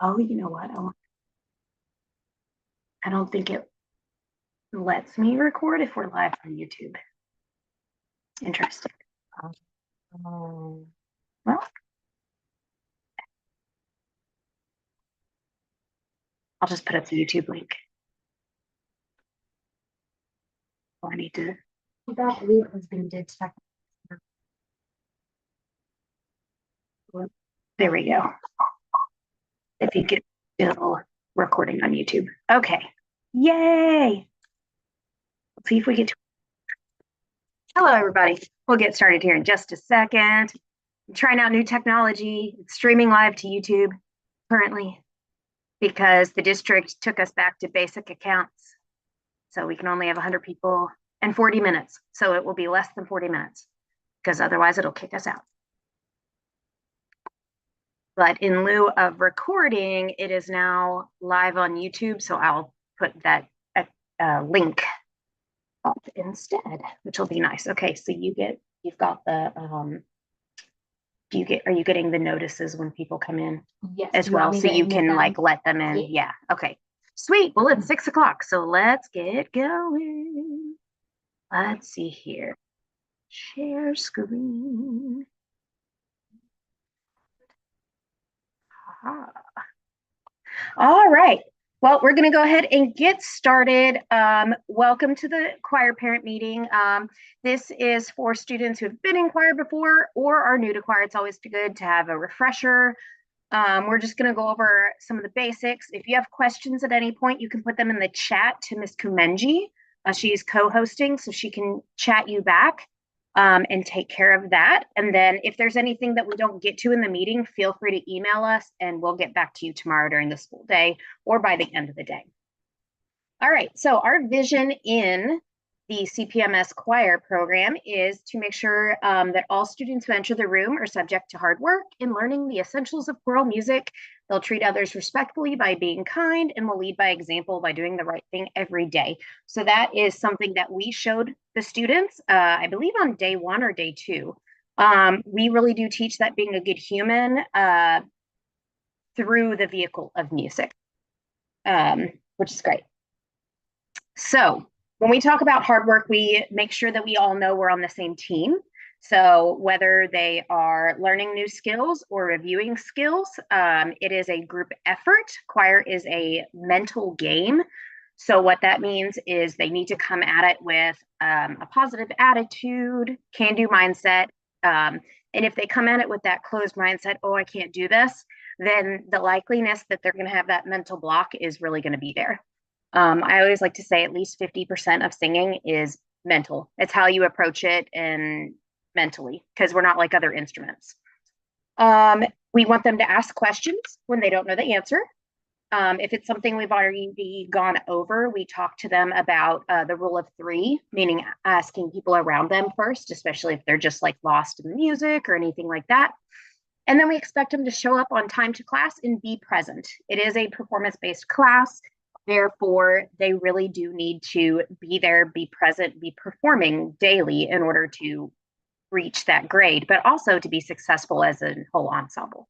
Oh, you know what? I don't think it lets me record if we're live on YouTube. Interesting. Um, well, I'll just put up the YouTube link. Oh, I need to. That lead husband did check. There we go. If you get still recording on YouTube. Okay. Yay. Let's see if we get to. Hello, everybody. We'll get started here in just a second. I'm trying out new technology. It's streaming live to YouTube currently because the district took us back to basic accounts. So we can only have 100 people and 40 minutes. So it will be less than 40 minutes because otherwise it'll kick us out. But in lieu of recording, it is now live on YouTube. So I'll put that link up instead, which will be nice. Okay, so you've got the are you getting the notices when people come in? Yes, as well, so you can like let them in? Yeah. Okay, sweet. Well, it's 6 o'clock, so let's get going. Let's see here. Share screen. Aha. All right. Well, we're going to go ahead and get started. Welcome to the choir parent meeting. This is for students who have been in choir before or are new to choir. It's always good to have a refresher. We're just going to go over some of the basics. If you have questions at any point, you can put them in the chat to Ms. Kumenji. She's co-hosting, so she can chat you back and take care of that. And then if there's anything that we don't get to in the meeting, feel free to email us and we'll get back to you tomorrow during the school day or by the end of the day. All right, so our vision in the CPMS choir program is to make sure that all students who enter the room are subject to hard work in learning the essentials of choral music. They'll treat others respectfully by being kind and will lead by example by doing the right thing every day. So that is something that we showed the students, I believe on day 1 or day 2. We really do teach that being a good human through the vehicle of music, which is great. So when we talk about hard work, we make sure that we all know we're on the same team. So whether they are learning new skills or reviewing skills, it is a group effort. Choir is a mental game. So what that means is they need to come at it with a positive attitude, can-do mindset. And if they come at it with that closed mindset, oh, I can't do this, then the likeliness that they're going to have that mental block is really going to be there. I always like to say at least 50% of singing is mental. It's how you approach it and mentally, because we're not like other instruments. We want them to ask questions when they don't know the answer. If it's something we've already gone over, we talk to them about the rule of 3, meaning asking people around them first, especially if they're just like lost in the music or anything like that. And then we expect them to show up on time to class and be present. It is a performance-based class. Therefore, they really do need to be there, be present, be performing daily in order to reach that grade, but also to be successful as a whole ensemble.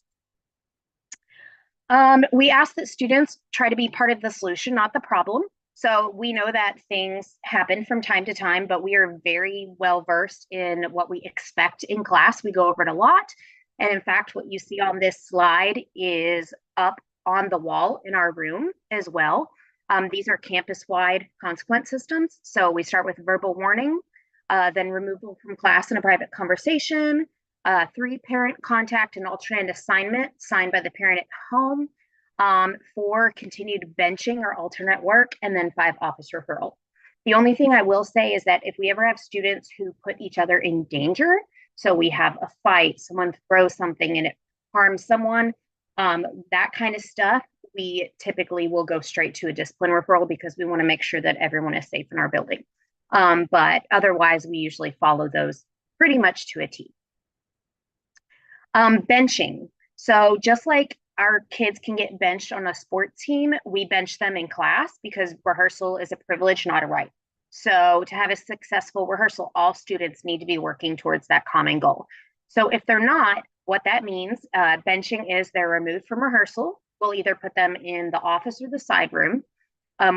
We ask that students try to be part of the solution, not the problem. So we know that things happen from time to time, but we are very well versed in what we expect in class. We go over it a lot. And in fact, what you see on this slide is up on the wall in our room as well. These are campus-wide consequence systems. So we start with verbal warning, then removal from class in a private conversation, 3 parent contact and alternate assignment signed by the parent at home, 4 continued benching or alternate work, and then 5 office referral. The only thing I will say is that if we ever have students who put each other in danger, so we have a fight, someone throws something and it harms someone, that kind of stuff, we typically will go straight to a discipline referral because we want to make sure that everyone is safe in our building. But otherwise, we usually follow those pretty much to a T. Benching. So just like our kids can get benched on a sports team, we bench them in class because rehearsal is a privilege, not a right. So to have a successful rehearsal, all students need to be working towards that common goal. So if they're not, what that means, benching is they're removed from rehearsal. we'll either put them in the office or the side room.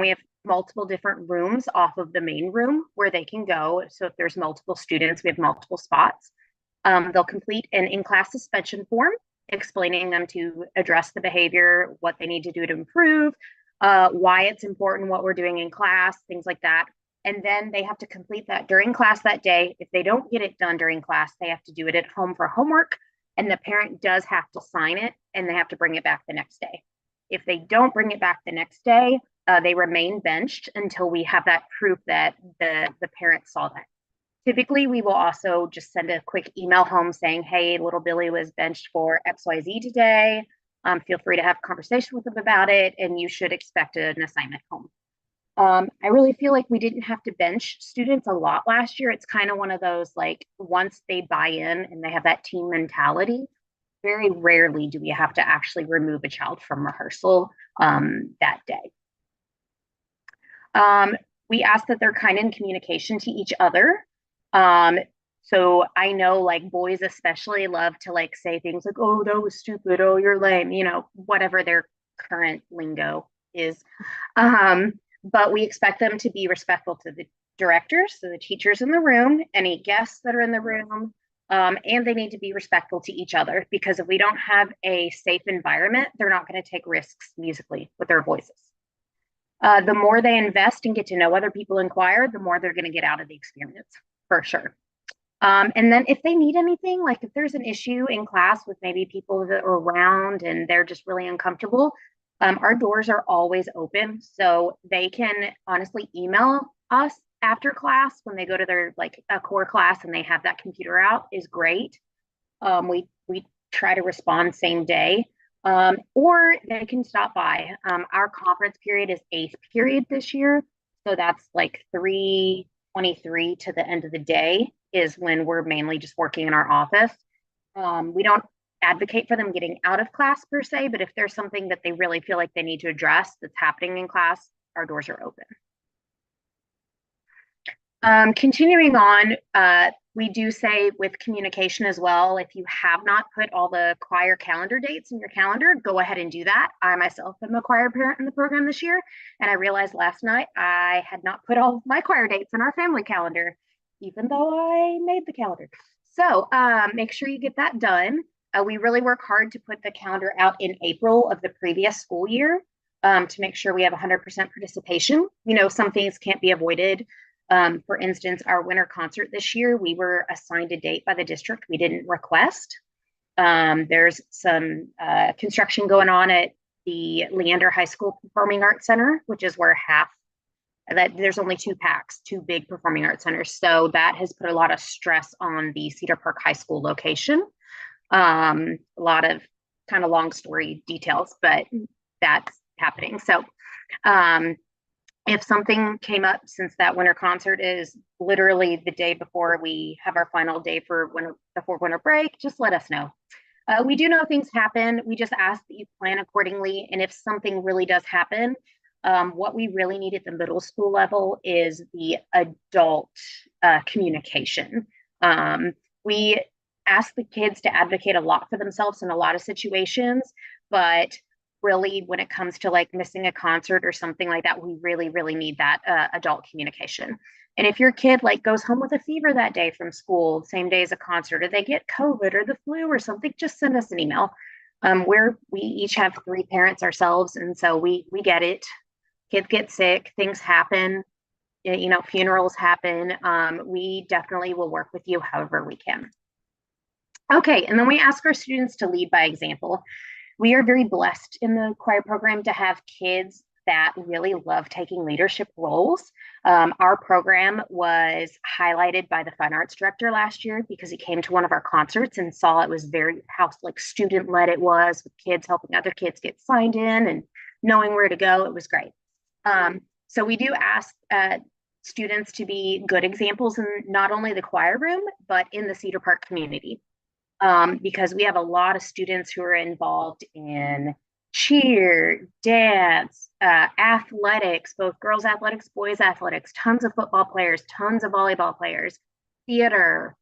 We have multiple different rooms off of the main room where they can go. So if there's multiple students, we have multiple spots. They'll complete an in-class suspension form explaining them to address the behavior, what they need to do to improve, why it's important, what we're doing in class, things like that. And then they have to complete that during class that day. If they don't get it done during class, they have to do it at home for homework. And the parent does have to sign it and they have to bring it back the next day. If they don't bring it back the next day, they remain benched until we have that proof that the parent saw that. Typically, we will also just send a quick email home saying, hey, little Billy was benched for XYZ today. Feel free to have a conversation with them about it, and you should expect an assignment home. I really feel like we didn't have to bench students a lot last year. It's kind of one of those, like, once they buy in and they have that team mentality, very rarely do we have to actually remove a child from rehearsal that day. We ask that they're kind in communication to each other. So I know, like, boys especially love to, like, say things like, oh, that was stupid, oh, you're lame, you know, whatever their current lingo is. But we expect them to be respectful to the directors, so the teachers in the room, any guests that are in the room, and they need to be respectful to each other, because if we don't have a safe environment, they're not going to take risks musically with their voices. The more they invest and get to know other people in choir, the more they're going to get out of the experience, for sure. And then if they need anything, like if there's an issue in class with maybe people that are around and they're just really uncomfortable, our doors are always open. So they can honestly email us after class when they go to their, like, a core class and they have that computer out is great. We try to respond same day. Or they can stop by. Our conference period is 8th period this year. So that's like 3:23 to the end of the day is when we're mainly just working in our office. We don't advocate for them getting out of class per se, but if there's something that they really feel like they need to address that's happening in class, our doors are open. Continuing on, we do say with communication as well, if you have not put all the choir calendar dates in your calendar, go ahead and do that. I myself am a choir parent in the program this year, and I realized last night I had not put all of my choir dates in our family calendar, even though I made the calendar. So make sure you get that done. We really work hard to put the calendar out in April of the previous school year to make sure we have 100% participation. You know, some things can't be avoided. For instance, our winter concert this year, we were assigned a date by the district we didn't request. There's some construction going on at the Leander High School Performing Arts Center, which is where there's only 2 PACs, 2 big performing arts centers. So that has put a lot of stress on the Cedar Park High School location. A lot of kind of long story details, but that's happening. So if something came up, since that winter concert is literally the day before we have our final day before winter break, just let us know. We do know things happen. We just ask that you plan accordingly. And if something really does happen, what we really need at the middle school level is the adult communication. We ask the kids to advocate a lot for themselves in a lot of situations, but really when it comes to, like, missing a concert or something like that, we really, really need that adult communication. And if your kid, like, goes home with a fever that day from school, same day as a concert, or they get COVID or the flu or something, just send us an email. We each have 3 parents ourselves, and so we get it. Kids get sick, things happen, you know, funerals happen. We definitely will work with you however we can. Okay, and then we ask our students to lead by example. We are very blessed in the choir program to have kids that really love taking leadership roles. Our program was highlighted by the fine arts director last year because he came to one of our concerts and saw it was how, like, student led it was, with kids helping other kids get signed in and knowing where to go. It was great. So we do ask students to be good examples in not only the choir room, but in the Cedar Park community. Because we have a lot of students who are involved in cheer, dance, athletics, both girls athletics, boys athletics, tons of football players, tons of volleyball players, theater.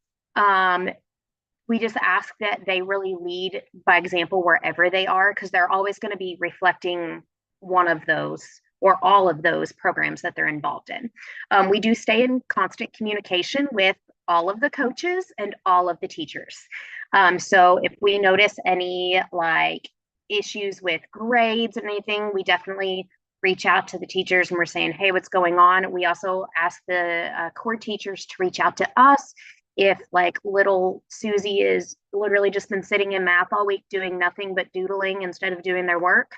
we just ask that they really lead by example wherever they are, because they're always going to be reflecting one of those or all of those programs that they're involved in. We do stay in constant communication with all of the coaches and all of the teachers. So if we notice any like issues with grades and anything, we definitely reach out to the teachers and we're saying, hey, what's going on? We also ask the core teachers to reach out to us if like little Susie is literally just been sitting in math all week doing nothing but doodling instead of doing their work.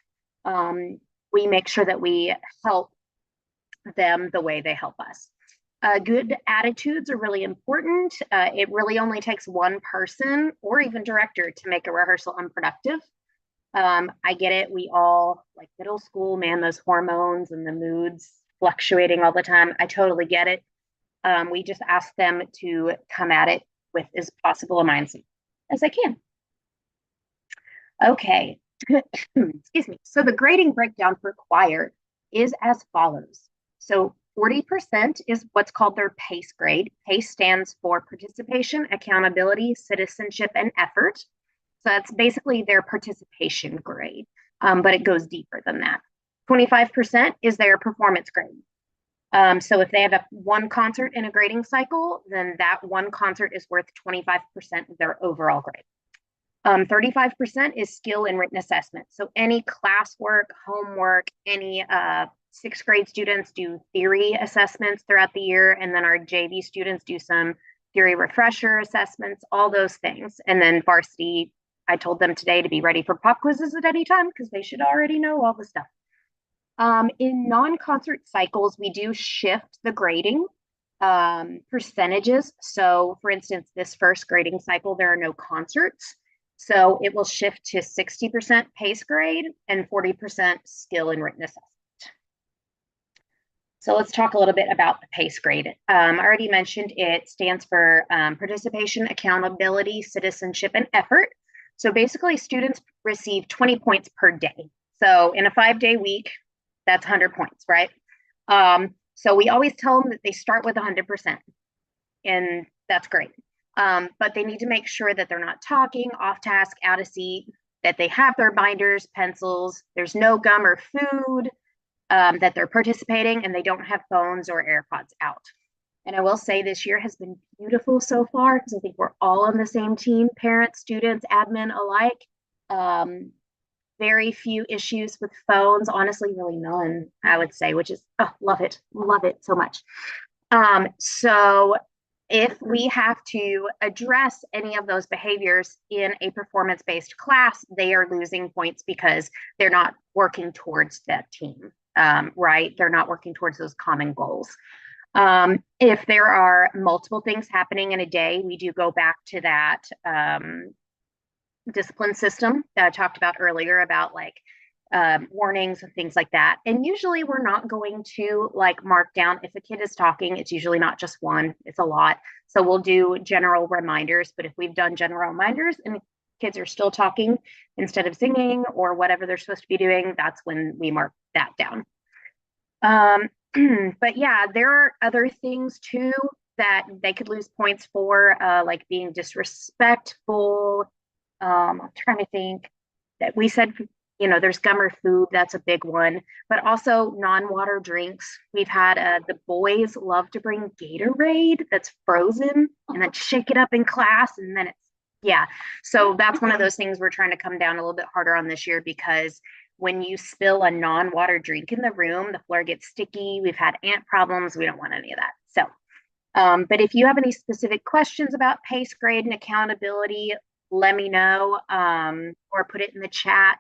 We make sure that we help them the way they help us. Good attitudes are really important. It really only takes one person or even director to make a rehearsal unproductive. I get it. We all, like middle school, man, those hormones and the moods fluctuating all the time. I totally get it. We just ask them to come at it with as possible a mindset as they can. Okay. Excuse me. So the grading breakdown for choir is as follows. So 40% is what's called their PACE grade. PACE stands for participation, accountability, citizenship, and effort. So that's basically their participation grade, but it goes deeper than that. 25% is their performance grade. So if they have one concert in a grading cycle, then that one concert is worth 25% of their overall grade. 35% is skill and written assessment. So any classwork, homework, any sixth grade students do theory assessments throughout the year, and then our JV students do some theory refresher assessments, all those things. And then varsity, I told them today to be ready for pop quizzes at any time because they should already know all the stuff. In non-concert cycles, we do shift the grading percentages. So for instance, this first grading cycle, there are no concerts. So it will shift to 60% PACE grade and 40% skill and written assessment. So let's talk a little bit about the PACE grade. I already mentioned it stands for participation, accountability, citizenship, and effort. So basically students receive 20 points per day. So in a 5-day week, that's 100 points, right? So we always tell them that they start with 100%, and that's great. But they need to make sure that they're not talking, off task, out of seat, that they have their binders, pencils, there's no gum or food, that they're participating, and they don't have phones or AirPods out. And I will say this year has been beautiful so far because I think we're all on the same team, parents, students, admin alike. Very few issues with phones, honestly, really none, I would say, which is, oh, love it so much. So if we have to address any of those behaviors in a performance-based class, they are losing points because they're not working towards that team, right? They're not working towards those common goals. If there are multiple things happening in a day, we do go back to that discipline system that I talked about earlier about like warnings and things like that. And usually we're not going to like mark down if a kid is talking, it's usually not just one, it's a lot. So we'll do general reminders, but if we've done general reminders and kids are still talking instead of singing or whatever they're supposed to be doing, that's when we mark that down. But yeah, there are other things too that they could lose points for, like being disrespectful. I'm trying to think that we said, you know, there's gum or food. That's a big one, but also non-water drinks. We've had the boys love to bring Gatorade that's frozen and then shake it up in class. And then it's, yeah. So that's one of those things we're trying to come down a little bit harder on this year because when you spill a non-water drink in the room, the floor gets sticky. We've had ant problems. We don't want any of that. So, but if you have any specific questions about PACE grade and accountability, let me know or put it in the chat.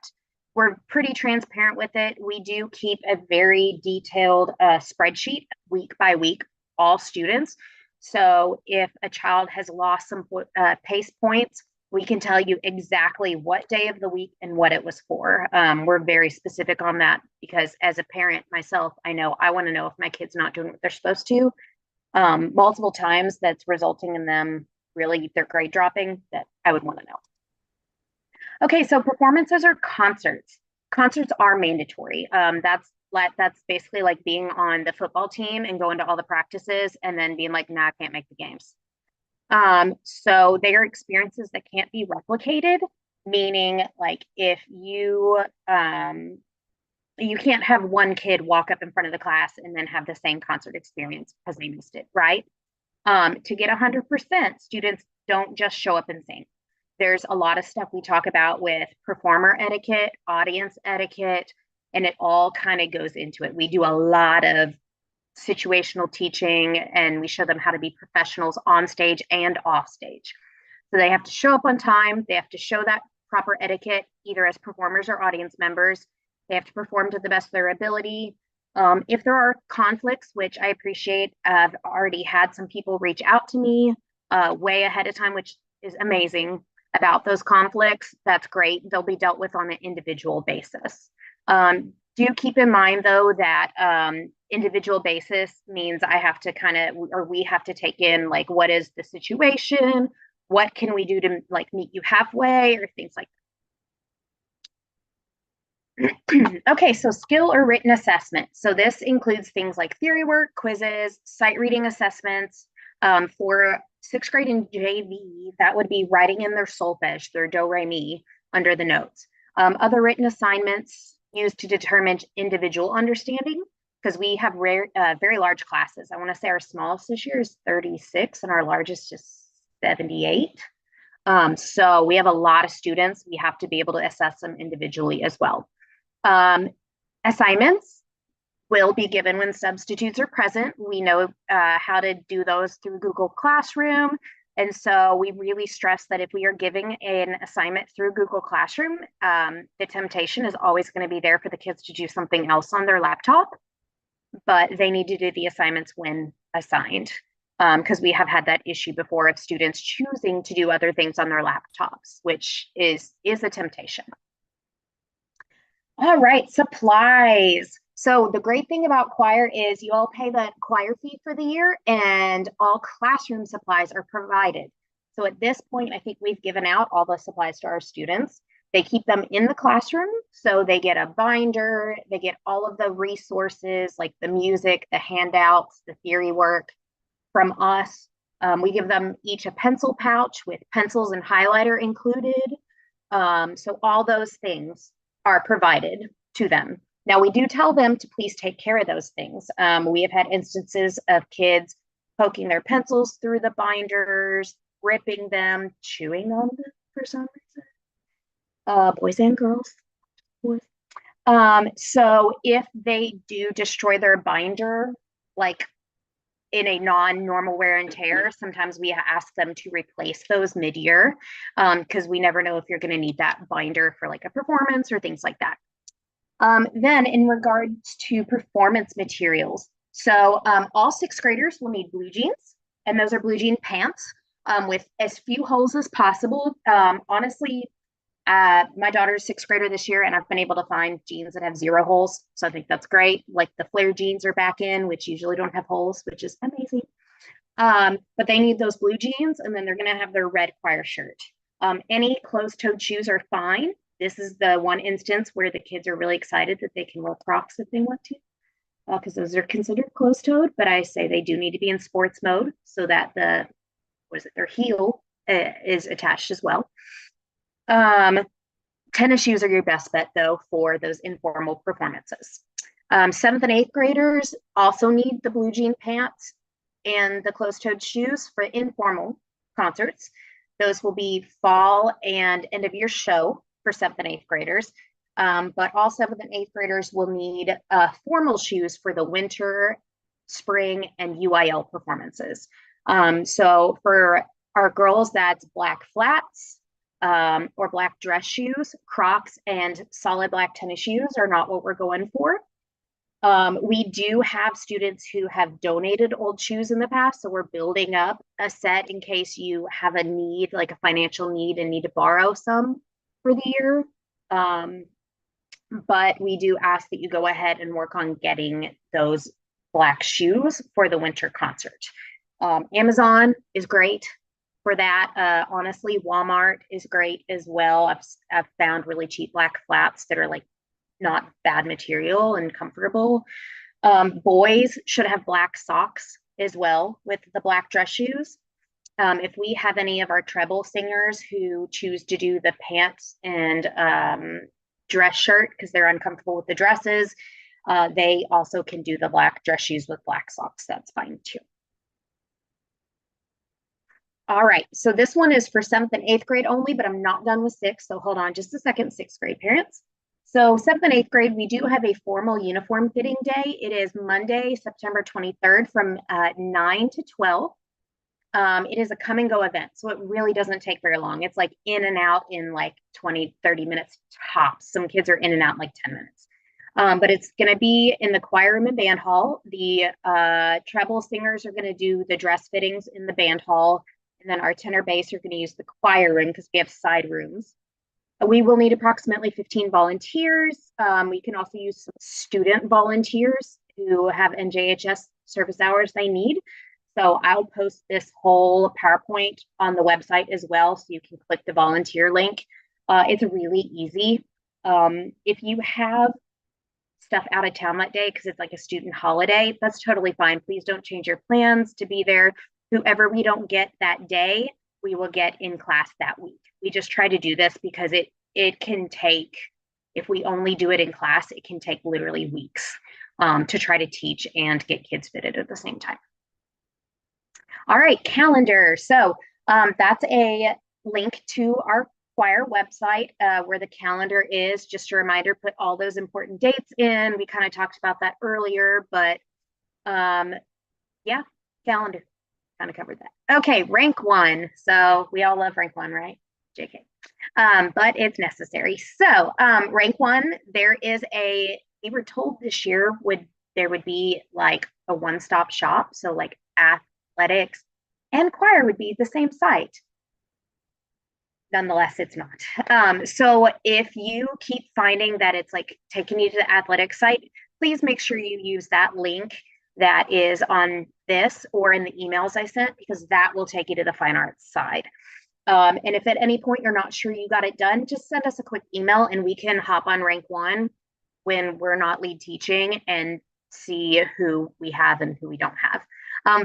We're pretty transparent with it. We do keep a very detailed spreadsheet week by week, all students. So if a child has lost some PACE points, we can tell you exactly what day of the week and what it was for. We're very specific on that because as a parent myself, I know I want to know if my kid's not doing what they're supposed to. Multiple times that's resulting in them really their grade dropping, that I would want to know. Okay, so performances or concerts. Concerts are mandatory. That's basically like being on the football team and going to all the practices and then being like, nah, I can't make the games. So they are experiences that can't be replicated, meaning like if you can't have one kid walk up in front of the class and then have the same concert experience because they missed it, right? To get 100%, students don't just show up and sing. There's a lot of stuff we talk about with performer etiquette, audience etiquette, and it all kind of goes into it. We do a lot of situational teaching and we show them how to be professionals on stage and off stage. So they have to show up on time, they have to show that proper etiquette either as performers or audience members. They have to perform to the best of their ability. If there are conflicts, which I appreciate, I've already had some people reach out to me way ahead of time, which is amazing about those conflicts. That's great. They'll be dealt with on an individual basis. Do keep in mind, though, that individual basis means I have to kind of, or we have to take in like, what is the situation? What can we do to like meet you halfway or things like that. Okay, so skill or written assessment. So this includes things like theory work, quizzes, sight reading assessments. For sixth grade and JV, that would be writing in their solfege, their do, re, mi under the notes. Other written assignments used to determine individual understanding because we have very large classes. I want to say our smallest this year is 36 and our largest is 78. So we have a lot of students. We have to be able to assess them individually as well. Assignments will be given when substitutes are present. We know how to do those through Google Classroom. And so we really stress that if we are giving an assignment through Google Classroom, the temptation is always going to be there for the kids to do something else on their laptop, but they need to do the assignments when assigned. Because we have had that issue before of students choosing to do other things on their laptops, which is a temptation. All right, supplies. So the great thing about choir is you all pay the choir fee for the year and all classroom supplies are provided. So at this point, I think we've given out all the supplies to our students. They keep them in the classroom. So they get a binder, they get all of the resources like the music, the handouts, the theory work from us. We give them each a pencil pouch with pencils and highlighter included. So all those things are provided to them. Now, we do tell them to please take care of those things. We have had instances of kids poking their pencils through the binders, ripping them, chewing on them for some reason. Boys and girls. Boys. So if they do destroy their binder, like in a non-normal wear and tear, sometimes we ask them to replace those mid-year because we never know if you're going to need that binder for like a performance or things like that. Then in regards to performance materials, so all sixth graders will need blue jeans, and those are blue jean pants with as few holes as possible. Honestly, my daughter's sixth grader this year, and I've been able to find jeans that have 0 holes. So I think that's great. Like the flare jeans are back in, which usually don't have holes, which is amazing. But they need those blue jeans, and then they're going to have their red choir shirt. Any closed-toed shoes are fine. This is the one instance where the kids are really excited that they can wear Crocs if they want to, because those are considered closed-toed. But I say they do need to be in sports mode so that their heel is attached as well. Tennis shoes are your best bet, though, for those informal performances. 7th and 8th graders also need the blue jean pants and the closed-toed shoes for informal concerts. Those will be fall and end-of-year show for 7th and 8th graders. But all 7th and 8th graders will need formal shoes for the winter, spring, and UIL performances. So for our girls, that's black flats, or black dress shoes. Crocs and solid black tennis shoes are not what we're going for. We do have students who have donated old shoes in the past, so we're building up a set in case you have a need, like a financial need, and need to borrow some for the year. But we do ask that you go ahead and work on getting those black shoes for the winter concert. Amazon is great for that. Honestly, Walmart is great as well. I've found really cheap black flats that are like not bad material and comfortable. Boys should have black socks as well with the black dress shoes. If we have any of our treble singers who choose to do the pants and dress shirt because they're uncomfortable with the dresses, they also can do the black dress shoes with black socks. That's fine too. All right, so this one is for 7th and 8th grade only, but I'm not done with 6th, so hold on just a second, 6th grade parents. So 7th and 8th grade, we do have a formal uniform fitting day. It is Monday, September 23rd from 9 to 12. It is a come and go event, so it really doesn't take very long. It's like in and out in like 20, 30 minutes tops. Some kids are in and out in like 10 minutes. But it's going to be in the choir room and band hall. The treble singers are going to do the dress fittings in the band hall. And then our tenor bass are going to use the choir room because we have side rooms. We will need approximately 15 volunteers. We can also use some student volunteers who have NJHS service hours they need. So I'll post this whole PowerPoint on the website as well, so you can click the volunteer link. It's really easy. If you have stuff out of town that day because it's like a student holiday, that's totally fine. Please don't change your plans to be there. Whoever we don't get that day, we will get in class that week. We just try to do this because it can take, if we only do it in class, it can take literally weeks to try to teach and get kids fitted at the same time. All right, calendar. So that's a link to our choir website where the calendar is. Just a reminder, put all those important dates in. We kind of talked about that earlier, but yeah, calendar kind of covered that. Okay, rank 1. So we all love rank 1, right? JK. But it's necessary. So rank 1, there is we were told this year there would be like a one-stop shop. So like athletics and choir would be the same site. Nonetheless, it's not. So if you keep finding that it's like taking you to the athletic site, please make sure you use that link that is on this or in the emails I sent, because that will take you to the fine arts side. And if at any point you're not sure you got it done, just send us a quick email and we can hop on rank 1 when we're not lead teaching and see who we have and who we don't have.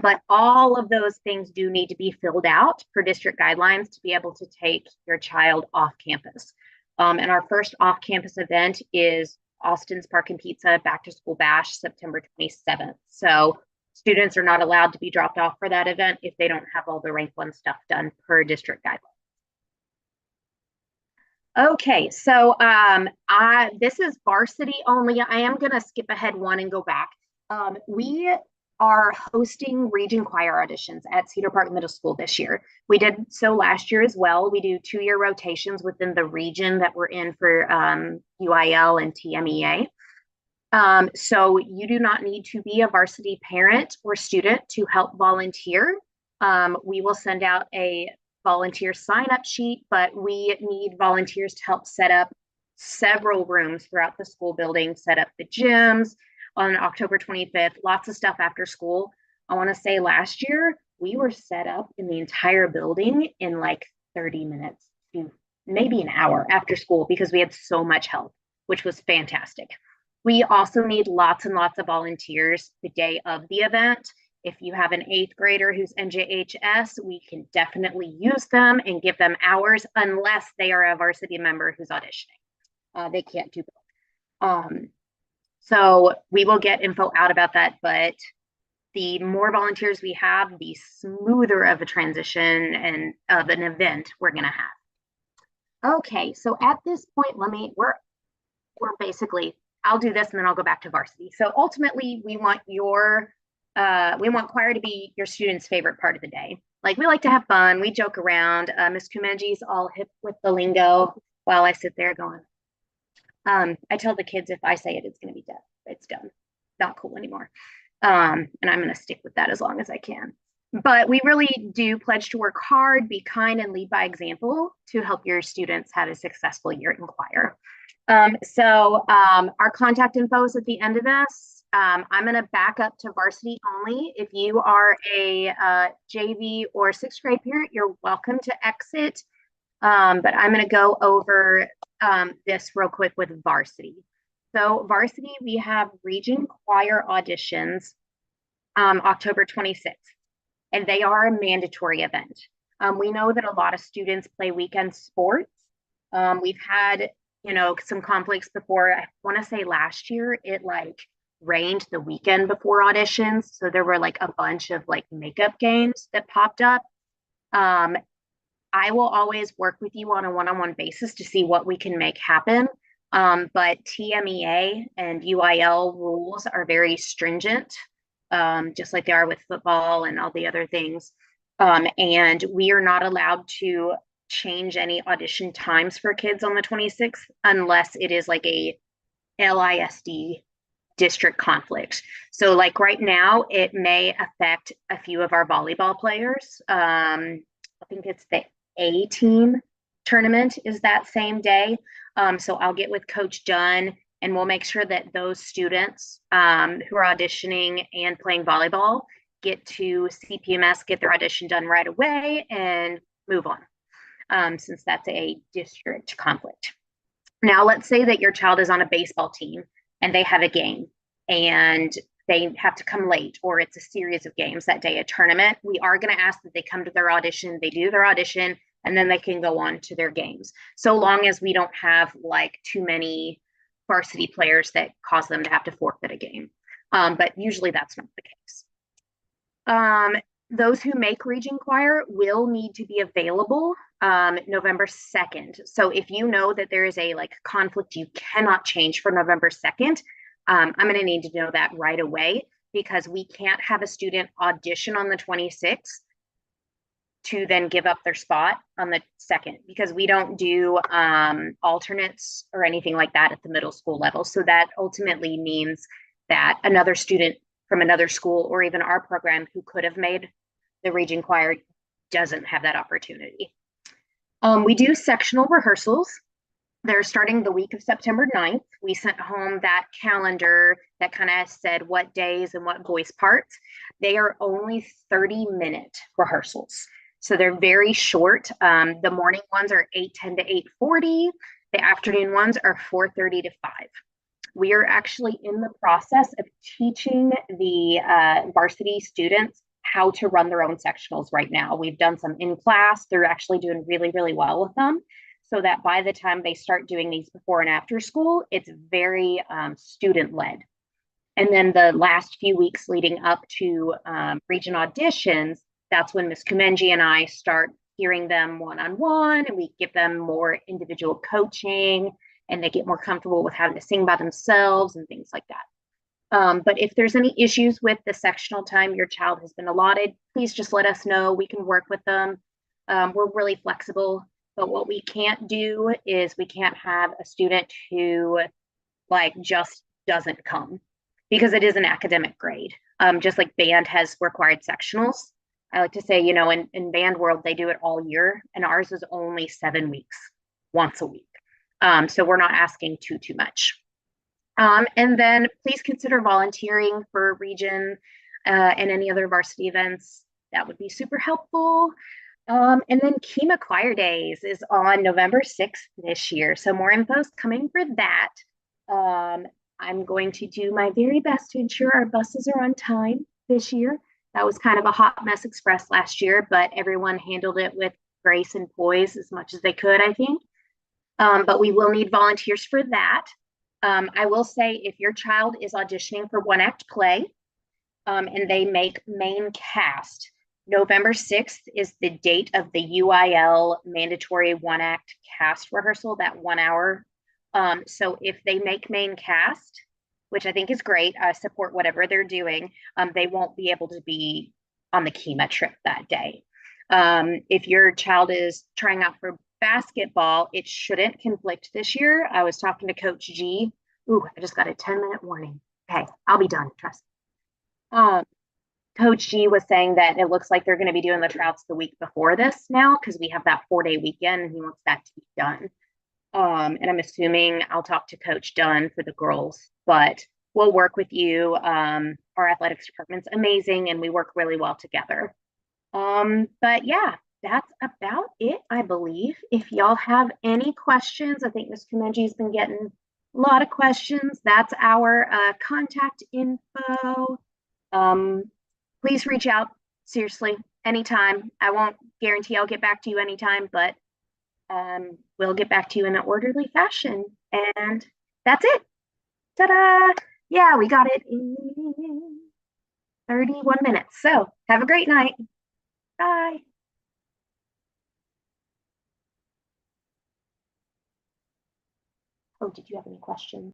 But all of those things do need to be filled out per district guidelines to be able to take your child off campus. And our first off-campus event is Austin's Park and Pizza Back to School Bash, September 27th. So students are not allowed to be dropped off for that event if they don't have all the rank 1 stuff done per district guidelines. Okay, so this is varsity only. I am going to skip ahead 1 and go back. We are hosting region choir auditions at Cedar Park Middle School this year. We did so last year as well. We do 2-year rotations within the region that we're in for UIL and TMEA. So you do not need to be a varsity parent or student to help volunteer. We will send out a volunteer sign-up sheet, but we need volunteers to help set up several rooms throughout the school building, set up the gyms on October 25th, lots of stuff after school. I want to say last year, we were set up in the entire building in like 30 minutes to maybe an hour after school because we had so much help, which was fantastic. We also need lots and lots of volunteers the day of the event. If you have an 8th grader who's NJHS, we can definitely use them and give them hours unless they are a varsity member who's auditioning. They can't do both. So we will get info out about that, but the more volunteers we have, the smoother of a transition and of an event we're going to have. Okay, so at this point, we're basically, I'll do this and then I'll go back to varsity. So ultimately, we want choir to be your students' favorite part of the day. Like, we like to have fun. We joke around. Ms. Kumenji's all hip with the lingo while I sit there going. I tell the kids if I say it, it's going to be dead. It's done. Not cool anymore. And I'm going to stick with that as long as I can. But we really do pledge to work hard, be kind, and lead by example to help your students have a successful year in choir. So our contact info is at the end of this. I'm going to back up to varsity only. If you are a JV or 6th grade parent, you're welcome to exit. But I'm going to go over this real quick with varsity. So varsity, we have region choir auditions October 26th. and they are a mandatory event. We know that a lot of students play weekend sports. We've had, some conflicts before. I want to say last year it like rained the weekend before auditions. So there were like a bunch of like makeup games that popped up. Um, I will always work with you on a one-on-one basis to see what we can make happen. But TMEA and UIL rules are very stringent, just like they are with football and all the other things. And we are not allowed to change any audition times for kids on the 26th unless it is like a LISD district conflict. So, like right now, it may affect a few of our volleyball players. I think it's the A team tournament is that same day. So I'll get with Coach Dunn and we'll make sure that those students who are auditioning and playing volleyball get to CPMS, get their audition done right away and move on, since that's a district conflict. Now, let's say that your child is on a baseball team and they have a game and they have to come late, or it's a series of games that day, a tournament. We are going to ask that they come to their audition, they do their audition, and then they can go on to their games. So long as we don't have like too many varsity players that cause them to have to forfeit a game. But usually that's not the case. Those who make Region Choir will need to be available November 2nd. So if you know that there is a like conflict you cannot change for November 2nd, I'm going to need to know that right away, because we can't have a student audition on the 26th to then give up their spot on the 2nd, because we don't do alternates or anything like that at the middle school level. So that ultimately means that another student from another school or even our program who could have made the Region Choir doesn't have that opportunity. We do sectional rehearsals. They're starting the week of September 9th. We sent home that calendar that kind of said what days and what voice parts. They are only 30-minute rehearsals. So they're very short. The morning ones are 8:10 to 8:40. The afternoon ones are 4:30 to 5. We are actually in the process of teaching the varsity students how to run their own sectionals right now. We've done some in class. They're actually doing really, really well with them, so that by the time they start doing these before and after school, it's very student-led. And then the last few weeks leading up to region auditions, that's when Ms. Kumenji and I start hearing them one-on-one, and we give them more individual coaching, and they get more comfortable with having to sing by themselves and things like that. But if there's any issues with the sectional time your child has been allotted, please just let us know. We can work with them. We're really flexible. But what we can't do is we can't have a student who like just doesn't come, because it is an academic grade. Just like band has required sectionals. I like to say, in band world, they do it all year, and ours is only 7 weeks, once a week. So we're not asking too much. And then please consider volunteering for region and any other varsity events. That would be super helpful. And then Kima Choir Days is on November 6th this year. So more info is coming for that. I'm going to do my very best to ensure our buses are on time this year. That was kind of a hot mess express last year, but everyone handled it with grace and poise as much as they could, I think. But we will need volunteers for that. I will say, if your child is auditioning for one act play and they make main cast, November 6th is the date of the UIL mandatory one act cast rehearsal, that 1 hour. So if they make main cast, which I think is great, I support whatever they're doing, they won't be able to be on the Kima trip that day. If your child is trying out for basketball, it shouldn't conflict this year. I was talking to Coach G. Ooh, I just got a 10-minute warning. Okay, I'll be done, trust me. Coach G was saying that it looks like they're going to be doing the tryouts the week before this now, because we have that 4-day weekend and he wants that to be done. And I'm assuming I'll talk to Coach Dunn for the girls, but we'll work with you. Our athletics department's amazing and we work really well together. But yeah, that's about it, I believe. If y'all have any questions, I think Ms. Kumenji's been getting a lot of questions. That's our contact info. Please reach out seriously, anytime. I won't guarantee I'll get back to you anytime, but we'll get back to you in an orderly fashion. And that's it. Ta-da! Yeah, we got it in 31 minutes. So have a great night. Bye. Oh, did you have any questions?